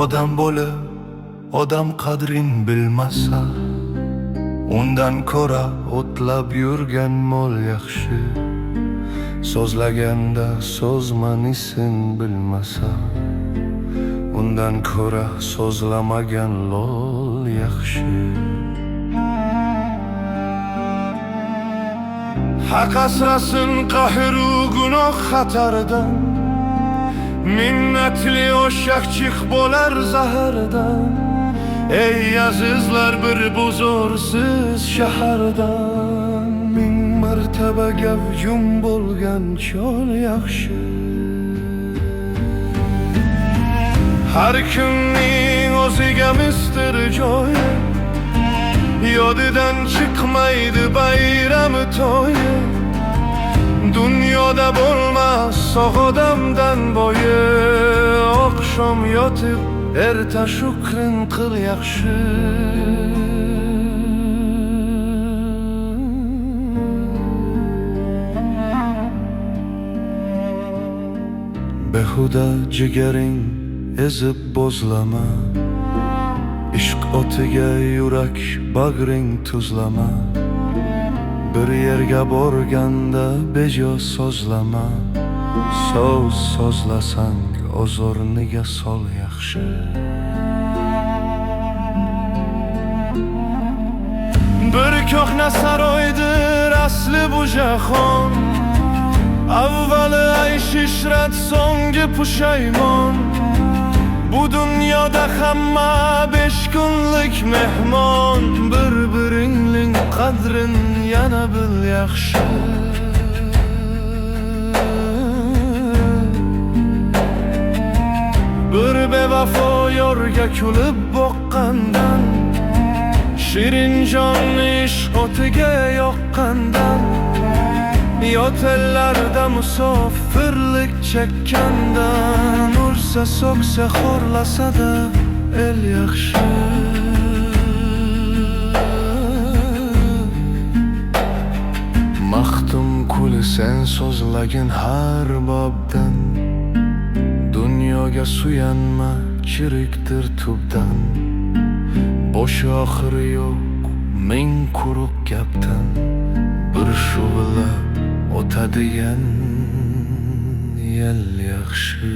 odam bo'lib odam qadrin bilmasa, undan ko'ra o'tlab yurgan mol yaxshi. So'zlaganda so'z ma'nisin bilmasa, undan ko'ra so'zlamagan lol yaxshi. Haq asrasin qahru gunoh xatardan, minnatli o'shaqchiq bo'lar zahardan. Ey azizlar, bir bozorsiz shahardan, ming martaba gavjum bo'lgan chol yaxshi. Har kimning o'ziga mistir joyi, yodidan chiqmaydi bayrami to'yi. Dunyoda bo'lmas sog' odamdan boyi, oqshom yotib erta shukrin qil yaxshi. Behuda jigaring ezib bo'zlama, ishq o'tiga yurak bag'ring tuzlama. Bir yerga borganda bejo so'zlama, so'z so'zlasang o'z o'rniga sol yaxshi. Bir ko'hna saroydir asli bu jahon, avvali aysh ishrat so'ngi pushaymon. Bu dunyoda hamma 5 kunlik mehmon, bir-biringning qadrin yana bil yaxshi. Bir bevafo yorga kulib boqqandan, shirin jonni ishq o'tiga yoqqandan, yot ellarda musofirlik chekkandan, ursa so'ksa xorlasa-da el yaxshi. Maxtum kuli sen so'zlagin har bobdan, dunyoga suyanma chirikdir tubdan. Bosh oxiri yo'q ming quruq gapdan, bir shuvilab o'tadigan yel yaxshi.